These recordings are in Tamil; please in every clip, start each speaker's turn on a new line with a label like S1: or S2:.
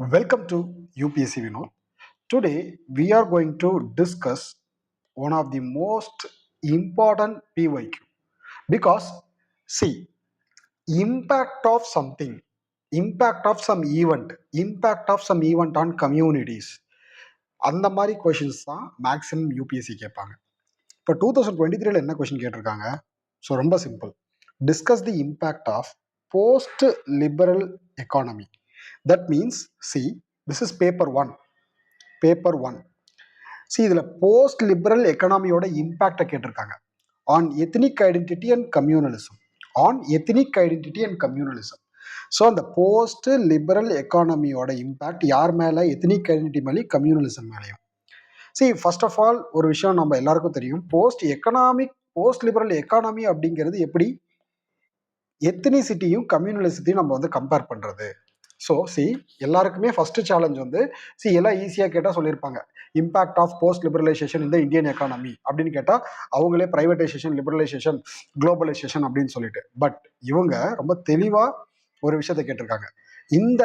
S1: Welcome to UPSC Vinod. Today we are going to discuss one of the most important PYQ because see, impact of something, impact of some event on communities. அந்த மாதிரி கொஷின்ஸ் தான் மேக்ஸிமம் யூபிஎஸ்சி கேட்பாங்க. இப்போ 2023 என்ன கொஷின் கேட்டிருக்காங்க? ஸோ ரொம்ப simple. Discuss the impact of post liberal economy. That means see this is paper one. See இதில் போஸ்ட் லிபரல் எக்கனாமியோட இம்பேக்டை கேட்டிருக்காங்க on ethnic identity and communalism. So அந்த போஸ்ட் லிபரல் எக்கானமியோட இம்பேக்ட் யார் மேலே? எத்னிக் ஐடென்டிட்டி மேலே, கம்யூனலிசம் மேலேயும். சி ஃபர்ஸ்ட் ஆஃப் ஆல் ஒரு விஷயம் நம்ம எல்லாருக்கும் தெரியும், போஸ்ட் லிபரல் எக்கானமி அப்படிங்கிறது எப்படி எத்னிசிட்டியும் கம்யூனலிசத்தையும் நம்ம கம்பேர் பண்ணுறது. ஸோ எல்லாருக்குமே ஃபர்ஸ்ட் சேலஞ்ச் எல்லாம் ஈஸியாக கேட்டால் சொல்லியிருப்பாங்க இம்பேக்ட் ஆஃப் போஸ்ட் லிபரலைசேஷன் இந்த இந்தியன் எக்கானமி அப்படின்னு கேட்டால் அவங்களே பிரைவேட்டைசேஷன், லிபரலைசேஷன், குளோபலைசேஷன் அப்படின்னு சொல்லிட்டு. பட் இவங்க ரொம்ப தெளிவாக ஒரு விஷயத்தை கேட்டிருக்காங்க. இந்த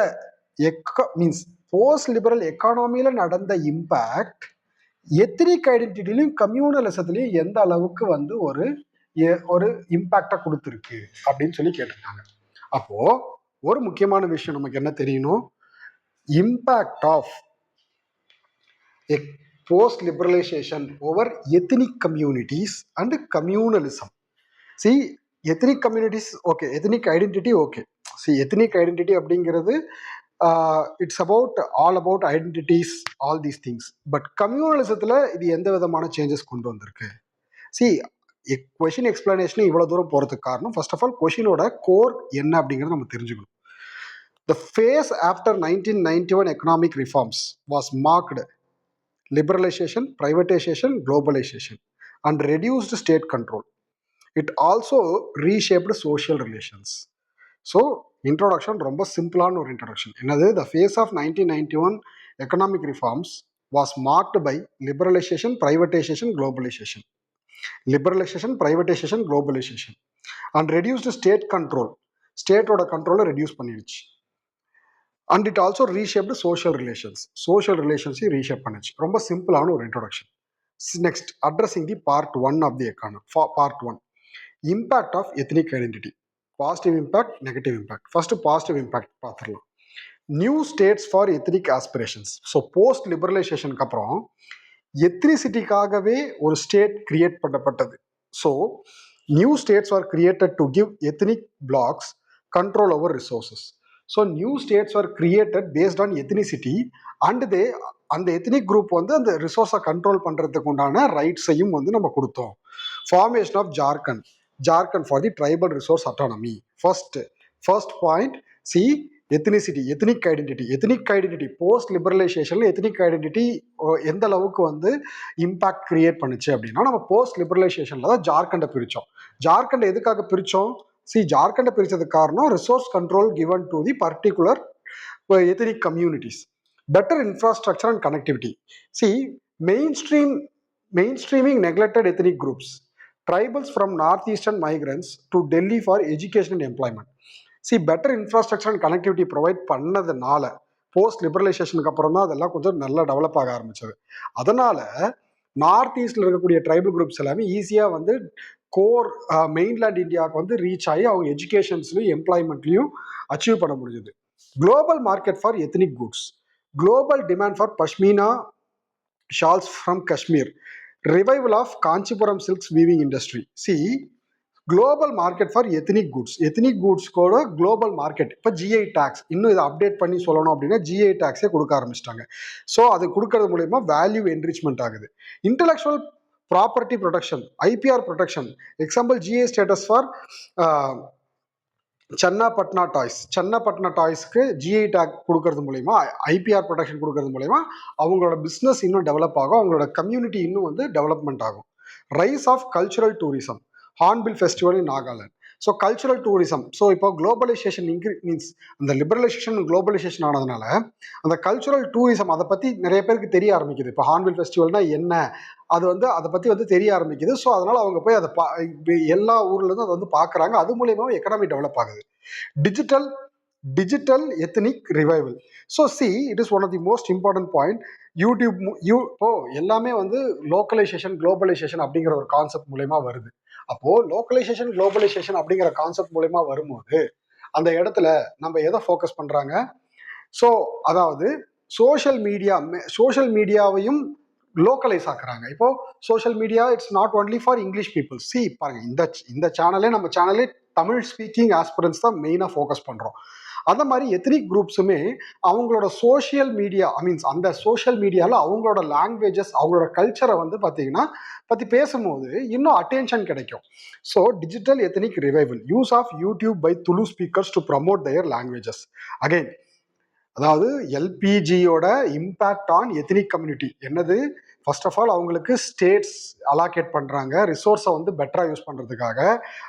S1: மீன்ஸ் போஸ்ட் லிபரல் எக்கானமியில் நடந்த இம்பேக்ட் எத்னிக் ஐடென்டிட்டிலையும் கம்யூனலிசத்துலையும் எந்த அளவுக்கு ஒரு இம்பேக்டை கொடுத்துருக்கு அப்படின்னு சொல்லி கேட்டிருக்காங்க. அப்போ ஒரு முக்கியமான விஷயம் நமக்கு என்ன தெரியணும், impact of post liberalisation over ethnic communities and communalism. Ethnic communities okay, ethnic identity okay. Ethnic identity அப்படிங்கிறது it's all about identities, all these things. But கம்யூனலிசத்தில் இது எந்த விதமான சேஞ்சஸ் கொண்டு வந்திருக்கு? கொஷின் எக்ஸ்பிளனேஷன் இவ்வளோ தூரம் போகிறதுக்கு காரணம் ஃபர்ஸ்ட் ஆஃப் ஆல் கொஷினோட கோர் என்ன அப்படிங்கிறத நம்ம தெரிஞ்சுக்கணும். The phase after 1991 economic reforms was marked liberalization, privatization, globalization, and reduced state control. It also reshaped social relations. So, introduction ரொம்ப சிம்பிளான ஒரு introduction. என்னது? The phase of 1991 economic reforms was marked by liberalization, privatization, globalization. And reduced state control. ஸ்டேட்டோட கண்ட்ரோலை ரெடியூஸ் பண்ணிடுச்சு. And it also reshaped social ரிலேஷன்ஸையும் ரீஷேப் பண்ணிச்சு. ரொம்ப சிம்பிளான ஒரு introduction. Next addressing the part 1 of the economy. Part 1 impact of ethnic identity, positive impact, negative impact. First positive impact பார்த்துடலாம். New states for ethnic aspirations. So post லிபரலைசேஷனுக்கு அப்புறம் எத்னிசிட்டிக்காகவே ஒரு ஸ்டேட் கிரியேட் பண்ணப்பட்டது. So new states are created to give ethnic blocs control over resources. So new states are created based on ethnicity and அந்த எத்னிக் குரூப் அந்த ரிசோர்ஸை கண்ட்ரோல் பண்ணுறதுக்கு உண்டான ரைட்ஸையும் நம்ம கொடுத்தோம். Formation of Jharkhand for the tribal resource autonomy. First point ethnicity, ethnic identity post லிபரலைசேஷனில் எத்னிக் ஐடென்டிட்டி எந்த அளவுக்கு இம்பாக்ட் கிரியேட் பண்ணுச்சு அப்படின்னா, நம்ம போஸ்ட் லிபரலைசேஷனில் தான் ஜார்க்கண்டை பிரித்தோம். ஜார்க்கண்டை எதுக்காக பிரித்தோம்? ஜார்க்கண்டை பிரித்ததுக்கு காரணம் resource control given to the particular ethnic communities. Better infrastructure and connectivity. Mainstreaming neglected ethnic groups, tribals from north eastern migrants to Delhi for education and employment. Better infrastructure and connectivity provide பண்ணதுனால போஸ்ட் லிபரலைசேஷனுக்கு அப்புறம் தான் அதெல்லாம் கொஞ்சம் நல்லா டெவலப் ஆக ஆரம்பிச்சது. அதனால நார்த் ஈஸ்டில் இருக்கக்கூடிய ட்ரைபல் குரூப்ஸ் எல்லாமே ஈஸியாக கோர் மெயின்லேண்ட் இந்தியாவுக்கு ரீச் ஆகி அவங்க எஜுகேஷன்ஸ்லையும் எம்ப்ளாய்மெண்ட்லையும் அச்சீவ் பண்ண முடிஞ்சது. Global market for ethnic goods, global demand for pashmina shawls from Kashmir, revival of Kanchipuram silks weaving industry. Global market for ethnic குட்ஸ்கோட குளோபல் மார்க்கெட். இப்போ ஜிஐ டேக்ஸ் இன்னும் இதை அப்டேட் பண்ணி சொல்லணும் அப்படின்னா ஜிஐ டேக்ஸே கொடுக்க ஆரம்பிச்சிட்டாங்க. ஸோ அது கொடுக்கறது மூலயமா வேல்யூ என்ரிச்மெண்ட் ஆகுது. Intellectual property protection, IPR protection. Example GI status for Channapatna டாய்ஸ்க்கு ஜிஐ டேக் கொடுக்கறது மூலயமா, ஐபிஆர் ப்ரொடெக்ஷன் கொடுக்கறது மூலயமா அவங்களோட பிஸ்னஸ் இன்னும் டெவலப் ஆகும், அவங்களோட கம்யூனிட்டி இன்னும் டெவலப்மெண்ட் ஆகும். Rise of cultural tourism, Hornbill festival in Nagaland. So cultural tourism. So இப்போ குளோபலைசேஷன் மீன்ஸ் அந்த லிபரலைசேஷன் குளோபலைசேஷன் ஆனதுனால அந்த கல்ச்சுரல் டூரிசம் அதை பற்றி நிறைய பேருக்கு தெரிய ஆரம்பிக்குது. இப்போ ஹார்ன்பில் ஃபெஸ்டிவல்னா என்ன, அது அதை பற்றி தெரிய ஆரம்பிக்குது. ஸோ அதனால் அவங்க போய் அதை எல்லா ஊர்லேருந்து அதை பார்க்குறாங்க. அது மூலியமாக எக்கனாமி டெவலப் ஆகுது. Digital digital ethnic revival. So see, it is one of the most important point. YouTube இப்போ எல்லாமே வந்து லோக்கலைசேஷன் குளோபலைசேஷன் அப்படிங்கிற ஒரு கான்செப்ட் மூலயமா வருது. அப்போ லோக்கலைசேஷன் குளோபலைசேஷன் அப்படிங்கிற கான்செப்ட் மூலயமா வரும்போது அந்த இடத்துல நம்ம எதை ஃபோக்கஸ் பண்றாங்க? ஸோ அதாவது சோஷியல் மீடியாவையும் லோக்கலைஸ் ஆக்குறாங்க. இப்போ social media it's not only for English people. C பாருங்க, இந்த சேனலே நம்ம சேனலே தமிழ் ஸ்பீக்கிங் ஆஸ்பிரன்ஸ் தான் மெயினாக ஃபோக்கஸ் பண்ணுறோம். அந்த மாதிரி எத்னிக் குரூப்ஸுமே அவங்களோட சோஷியல் மீடியா மீன்ஸ் அந்த சோஷியல் மீடியாவில் அவங்களோட லாங்குவேஜஸ் அவங்களோட கல்ச்சரை வந்து பார்த்தீங்கன்னா பற்றி பேசும்போது இன்னும் அட்டென்ஷன் கிடைக்கும். So digital ethnic revival use of YouTube by Tulu speakers to promote their languages. Again அதாவது எல்பிஜியோட இம்பேக்ட் ஆன் எத்னிக் கம்யூனிட்டி என்னது? ஃபர்ஸ்ட் ஆஃப் ஆல் அவங்களுக்கு ஸ்டேட்ஸ் அலாகேட் பண்ணுறாங்க ரிசோர்ஸை வந்து பெட்டராக யூஸ் பண்ணுறதுக்காக.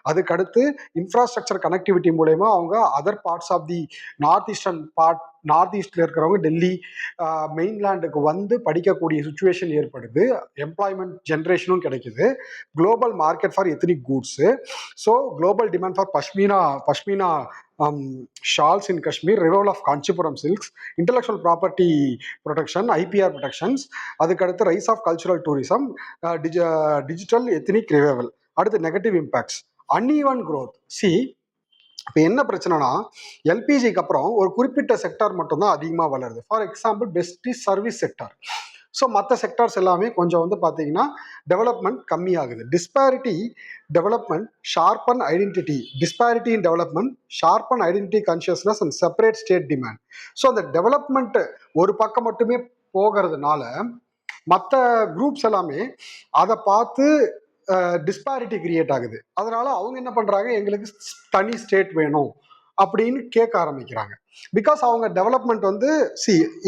S1: அதுக்கடுத்து இன்ஃப்ராஸ்ட்ரக்சர் கனெக்டிவிட்டி மூலயமா அவங்க other parts of the north ஈஸ்டில் இருக்கிறவங்க டெல்லி மெயின்லேண்டுக்கு வந்து படிக்கக்கூடிய சுச்சுவேஷன் ஏற்படுது. எம்ப்ளாய்மெண்ட் ஜென்ரேஷனும் கிடைக்குது. Global market for ethnic goods. So global demand for pashmina shawls in Kashmir, revival of Kanchipuram silks, intellectual property protection, IPR protections. அதுக்கடுத்து rise of cultural tourism, digital ethnic revival. அடுத்து நெகட்டிவ் இம்பேக்ட்ஸ், அன்ஈவன் growth. சி இப்போ என்ன பிரச்சனைனா எல்பிஜிக்கு அப்புறம் ஒரு குறிப்பிட்ட செக்டார் மட்டும்தான் அதிகமாக வளருது. For example best is service sector. So மற்ற செக்டார்ஸ் எல்லாமே கொஞ்சம் வந்து பார்த்தீங்கன்னா டெவலப்மெண்ட் கம்மியாகுது. Disparity in development sharpen identity consciousness and separate state demand. So அந்த டெவலப்மெண்ட் ஒரு பக்கம் மட்டுமே போகிறதுனால மற்ற குரூப்ஸ் எல்லாமே அதை பார்த்து டிஸ்பாரிட்டி கிரியேட் ஆகுது. அதனால அவங்க என்ன பண்றாங்க, எங்களுக்கு தனி ஸ்டேட் வேணும் அப்படின்னு கேட்க ஆரம்பிக்கிறாங்க. பிகாஸ் அவங்க டெவலப்மெண்ட் வந்து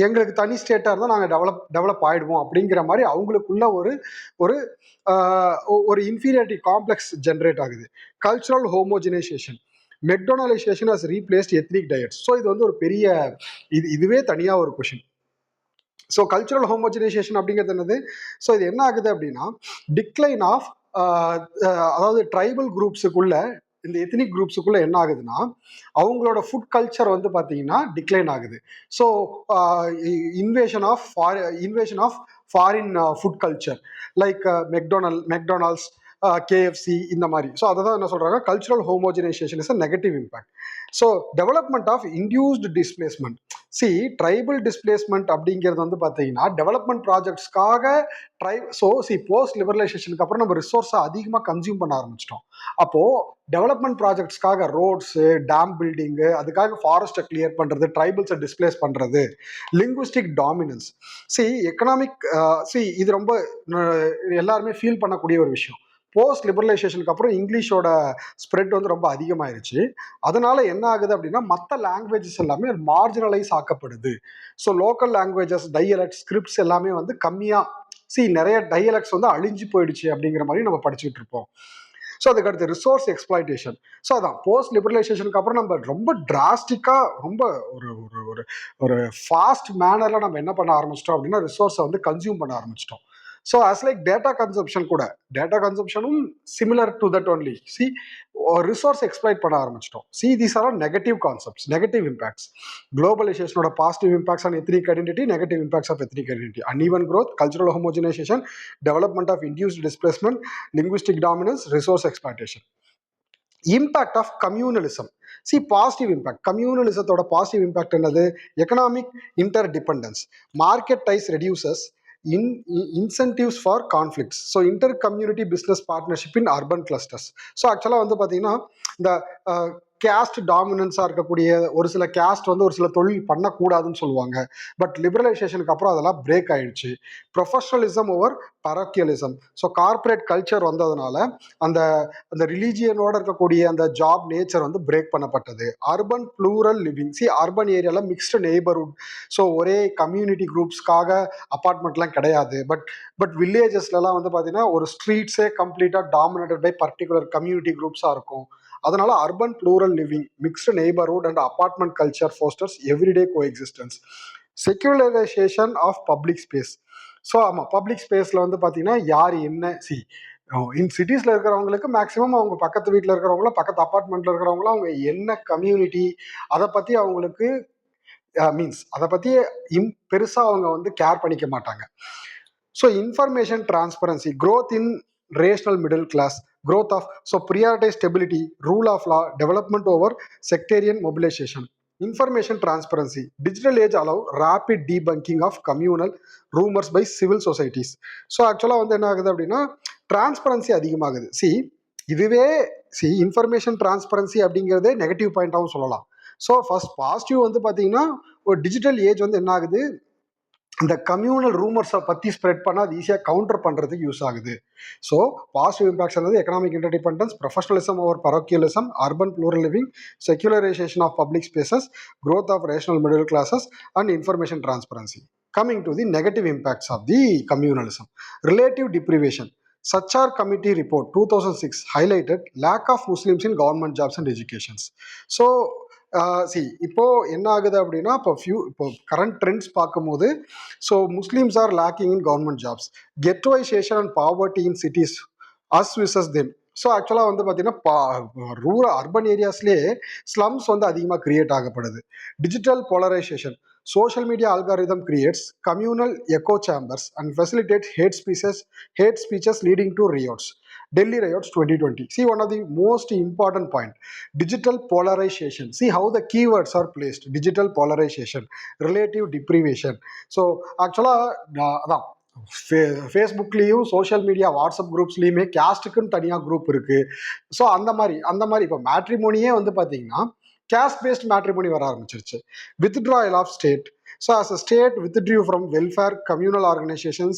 S1: எங்களுக்கு தனி ஸ்டேட்டாக இருந்தால் நாங்கள் டெவலப் ஆகிடுவோம் அப்படிங்கிற மாதிரி அவங்களுக்குள்ள ஒரு ஒரு ஒரு இன்ஃபீரியாரிட்டி காம்ப்ளெக்ஸ் ஜென்ரேட் ஆகுது. Cultural homogenisation, McDonaldisation has replaced ethnic diets. So இது வந்து ஒரு பெரிய இதுவே தனியாக ஒரு கொஷின். ஸோ கல்ச்சுரல் ஹோமோஜனைசேஷன் அப்படிங்கிறது என்னது? ஸோ இது என்ன ஆகுது அப்படின்னா டிக்ளைன் ஆஃப் அதாவது ட்ரைபல் குரூப்ஸுக்குள்ள இந்த எத்னிக் குரூப்ஸுக்குள்ள என்ன ஆகுதுன்னா அவங்களோட ஃபுட் கல்ச்சர் வந்து பார்த்தீங்கன்னா டிக்ளைன் ஆகுது. So invasion of foreign food culture like McDonald's, KFC இந்த மாதிரி. ஸோ அதை தான் என்ன சொல்கிறாங்க, cultural homogenisation is a negative impact. So development of induced displacement. Tribal displacement அப்படிங்கிறது வந்து பார்த்தீங்கன்னா டெவலப்மெண்ட் ப்ராஜெக்ட்ஸ்க்காக போஸ்ட் லிபரலைசேஷனுக்கு அப்புறம் நம்ம ரிசோர்ஸை அதிகமாக கன்சியூம் பண்ண ஆரம்பிச்சிட்டோம். அப்போது டெவலப்மெண்ட் ப்ராஜெக்ட்ஸ்க்காக ரோட்ஸு, டேம் பில்டிங்கு, அதுக்காக ஃபாரஸ்ட்டை கிளியர் பண்ணுறது, ட்ரைபல்ஸை டிஸ்பிளேஸ் பண்ணுறது, லிங்குவிஸ்டிக் டாமினன்ஸ். எக்கனாமிக் இது ரொம்ப எல்லாருமே ஃபீல் பண்ணக்கூடிய ஒரு விஷயம். போஸ்ட் லிபரலைசேஷனுக்கு அப்புறம் இங்கிலீஷோட ஸ்ப்ரெட் வந்து ரொம்ப அதிகமாயிருச்சு. அதனால என்ன ஆகுது அப்படின்னா மற்ற லாங்குவேஜஸ் எல்லாமே மார்ஜினலைஸ் ஆக்கப்படுது. So local languages, dialects, scripts எல்லாமே வந்து கம்மியாக நிறைய டையலக்ட்ஸ் வந்து அழிஞ்சு போயிடுச்சு அப்படிங்கிற மாதிரி நம்ம படிச்சுட்டு இருப்போம். ஸோ அதுக்கடுத்து ரிசோர்ஸ் எக்ஸ்ப்ளாய்டேஷன். ஸோ அதான் போஸ்ட் லிபரலைசேஷனுக்கு அப்புறம் நம்ம ரொம்ப டிராஸ்டிக்காக ரொம்ப ஒரு ஒரு ஒரு ஃபாஸ்ட் மேனரில் நம்ம என்ன பண்ண ஆரம்பிச்சிட்டோம் அப்படின்னா ரிசோர்ஸை வந்து கன்சியூம் பண்ண ஆரம்பிச்சிட்டோம். So as like data consumption கூட, டேட்டா கன்சம்ஷனும் similar to that only. Resource exploit பண்ண ஆரம்பிச்சிட்டோம். These are negative concepts, negative impacts. குளோபலைசேஷனோட positive impacts on ethnic identity, negative impacts of ethnic identity, uneven growth, cultural homogenisation, development of induced displacement, linguistic dominance, resource exploitation. Impact of communalism. Positive impact, கம்யூனலிசத்தோட பாசிட்டிவ் இம்பாக்ட் என்னது? Economic interdependence, market ties reduces, incentives for conflicts. So inter community business partnership in urban clusters. So ஆக்சுவலாக வந்து பார்த்தீங்கன்னா இந்த கேஸ்ட் டாமினன்ஸாக இருக்கக்கூடிய ஒரு சில கேஸ்ட் வந்து ஒரு சில தொழில் பண்ணக்கூடாதுன்னு சொல்லுவாங்க. பட் லிபரலைசேஷனுக்கு அப்புறம் அதெல்லாம் பிரேக் ஆயிடுச்சு. Professionalism over parochialism. So corporate culture வந்ததுனால அந்த அந்த ரிலீஜியனோட இருக்கக்கூடிய அந்த ஜாப் நேச்சர் வந்து பிரேக் பண்ணப்பட்டது. Urban plural living. அர்பன் ஏரியாவில் மிக்ஸ்டு நெய்பர்ஹுட். ஸோ ஒரே கம்யூனிட்டி குரூப்ஸ்க்காக அப்பார்ட்மெண்ட்லாம் கிடையாது. பட் வில்லேஜஸ்லாம் வந்து பார்த்தீங்கன்னா ஒரு ஸ்ட்ரீட்ஸே கம்ப்ளீட்டாக டாமினேட்டட் பை பர்டிகுலர் கம்யூனிட்டி குரூப்ஸாக இருக்கும். அதனால urban plural living, mixed neighbourhood and apartment culture fosters everyday coexistence. Secularisation of public space. So ஆமாம், பப்ளிக் ஸ்பேஸில் வந்து பார்த்தீங்கன்னா யார் என்ன இன் சிட்டிஸில் இருக்கிறவங்களுக்கு மேக்ஸிமம் அவங்க பக்கத்து வீட்டில் இருக்கிறவங்களோ பக்கத்து அப்பார்ட்மெண்ட்டில் இருக்கிறவங்களோ அவங்க என்ன கம்யூனிட்டி அதை பற்றி அவங்களுக்கு மீன்ஸ் அதை பற்றி பெருசாக அவங்க வந்து கேர் பண்ணிக்க மாட்டாங்க. So information transparency, growth in rational middle class, growth of, so prioritize stability, rule of law, development over sectarian mobilization. Information transparency, digital age allow rapid debunking of communal rumors by civil societies. So ஆக்சுவலாக வந்து என்ன ஆகுது அப்படின்னா டிரான்ஸ்பரன்சி அதிகமாகுது. இதுவே இன்ஃபர்மேஷன் டிரான்ஸ்பரன்சி அப்படிங்கிறதே நெகட்டிவ் பாயிண்டாகவும் சொல்லலாம். ஸோ ஃபர்ஸ்ட் பாசிட்டிவ் வந்து பார்த்தீங்கன்னா ஒரு டிஜிட்டல் ஏஜ் வந்து என்ன ஆகுது, இந்த கம்யூனல் ரூமர்ஸை பற்றி ஸ்ப்ரெட் பண்ணால் அது ஈஸியாக கவுண்டர் பண்ணுறதுக்கு யூஸ் ஆகுது. ஸோ பாசிட்டிவ் இம்பாக்ட்ஸ் வந்து economic interdependence, professionalism over parochialism, urban plural living, secularisation of public spaces, growth of rational middle classes and information transparency. Coming to the negative impacts of the communalism. Relative deprivation. Sachar Committee Report 2006 highlighted lack of Muslims in government jobs and educations. So, இப்போ என்ன ஆகுது அப்படின்னா இப்போ கரண்ட் ட்ரெண்ட்ஸ் பார்க்கும்போது so Muslims are lacking in government jobs, ghettoisation and poverty in cities as visas them. So ஆக்சுவலாக வந்து பார்த்தீங்கன்னா ரூரல் அர்பன் ஏரியாஸ்லேயே ஸ்லம்ஸ் வந்து அதிகமாக கிரியேட் ஆகப்படுது. Digital polarisation, social media algorithm creates communal echo chambers and facilitates hate speeches leading to riots. Delhi riots 2020. See, one of the most important point, digital polarization. See how the keywords are placed. Digital polarization, relative deprivation. So actually அதான் ஃபேஸ்புக்லேயும் சோஷியல் மீடியா வாட்ஸ்அப் குரூப்ஸ்லேயுமே கேஸ்ட்டுக்குன்னு தனியாக குரூப் இருக்குது. ஸோ அந்த மாதிரி இப்போ மேட்ரிமோனியே வந்து பார்த்தீங்கன்னா caste based matrimony வர ஆரம்பிச்சிருச்சு. withdrawal of state, so as a state withdrew from welfare communal organizations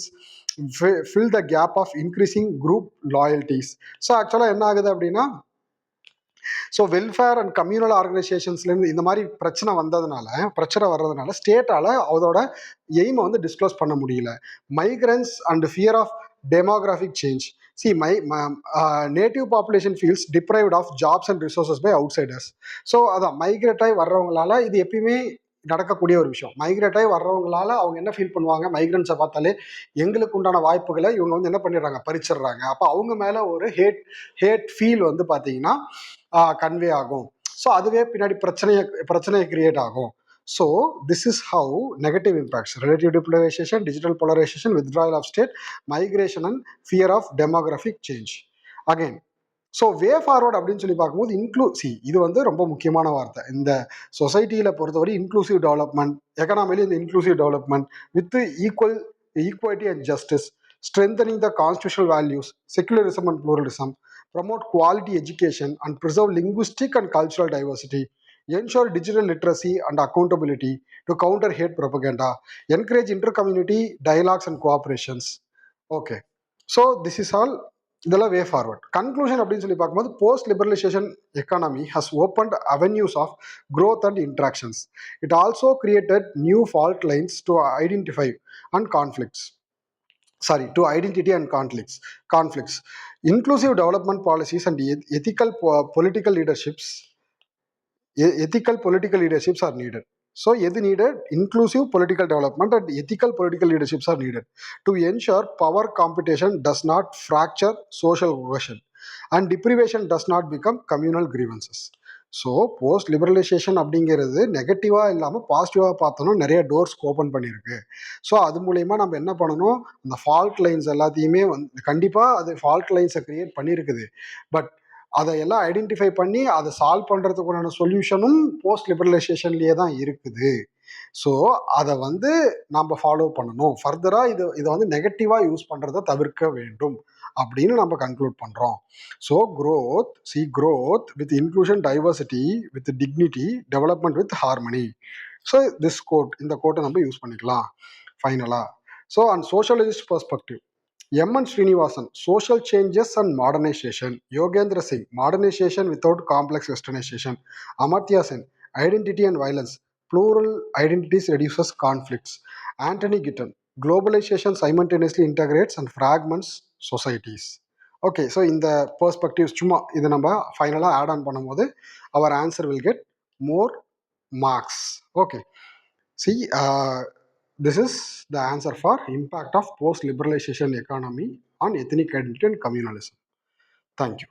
S1: fill the gap of increasing group loyalties. So ஆக்சுவலாக என்ன ஆகுது அப்படின்னா ஸோ வெல்ஃபேர் அண்ட் கம்யூனல் ஆர்கனைசேஷன்ஸ்லேருந்து இந்த மாதிரி பிரச்சனை வர்றதுனால ஸ்டேட்டால் அதோட எய்மை வந்து டிஸ்க்ளோஸ் பண்ண முடியல. Migrants and fear of demographic change. See, native population feels deprived of jobs and resources by outsiders. So அதான் மைக்ரேட் ஆகி வர்றவங்களால இது எப்பயுமே நடக்கக்கூடிய ஒரு விஷயம். மைக்ரேட் ஆகி வர்றவங்களால அவங்க என்ன ஃபீல் பண்ணுவாங்க, மைக்ரன்ஸை பார்த்தாலே எங்களுக்கு உண்டான வாய்ப்புகளை இவங்க வந்து என்ன பண்ணிடுறாங்க, பறிச்சிடுறாங்க. அப்போ அவங்க மேலே ஒரு ஹேட் ஃபீல் வந்து பார்த்தீங்கன்னா கன்வே ஆகும். ஸோ அதுவே பின்னாடி பிரச்சனையை கிரியேட் ஆகும். So this is how negative impacts, relative deprivation, digital polarization, withdrawal of state, migration and fear of demographic change. Again, so way forward அப்படின்னு சொல்லி பார்க்கும்போது இது வந்து ரொம்ப முக்கியமான வார்த்தை. இந்த சொசைட்டியில் பொறுத்தவரை இன்க்ளூசிவ் டெவலப்மெண்ட், எக்கனாமிலி இந்த inclusive development with equality and justice, strengthening the constitutional values, secularism and pluralism, promote quality education and preserve linguistic and cultural diversity, ensure digital literacy and accountability to counter hate propaganda, encourage inter-community dialogues and cooperations. Okay, so this is all இதெல்லாம் வே ஃபார்வர்ட். கன்க்ளூஷன் அப்படின்னு சொல்லி பார்க்கும்போது post liberalisation economy has opened avenues of growth and interactions. It also created new fault lines to identify and conflicts. To identity and conflicts. Inclusive development policies and ethical political leaderships are needed. So எது needed? Inclusive political development and ethical political leaderships are needed to ensure power competition does not fracture social cohesion and deprivation does not become communal grievances. So post liberalisation அப்படிங்கிறது நெகட்டிவாக இல்லாமல் பாசிட்டிவாக பார்த்தோன்னா நிறைய டோர்ஸ் ஓப்பன் பண்ணியிருக்கு. ஸோ அது மூலயமா நம்ம என்ன பண்ணணும், அந்த ஃபால்ட் லைன்ஸ் எல்லாத்தையுமே வந்து கண்டிப்பாக அது ஃபால்ட் லைன்ஸை க்ரியேட் பண்ணியிருக்குது. பட் அதையெல்லாம் ஐடென்டிஃபை பண்ணி அதை சால்வ் பண்ணுறதுக்குண்டான சொல்யூஷனும் போஸ்ட் லிபரலைசேஷன்லேயே தான் இருக்குது. ஸோ அதை வந்து நம்ம ஃபாலோ பண்ணணும். ஃபர்தராக இதை வந்து நெகட்டிவாக யூஸ் பண்ணுறதை தவிர்க்க வேண்டும் அப்படின்னு நம்ம கன்க்ளூட் பண்ணுறோம். So growth with inclusion, diversity with dignity, development with harmony. So இந்த கோட்டை நம்ம யூஸ் பண்ணிக்கலாம் ஃபைனலாக. So and socialist perspective, M.N. Srinivasan, social changes and modernization. Yogendra Singh, modernization without complex westernization. Amartya Sen, identity and violence. Plural identities reduces conflicts. Anthony Gitton, globalization simultaneously integrates and fragments societies. Okay, so in the perspectives, சும்மா இது நம்ம ஃபைனலாக ஆட் ஆன் பண்ணும்போது our answer will get more marks. Okay, see, this is the answer for impact of post-liberalization economy on ethnic identity and communalism. Thank you.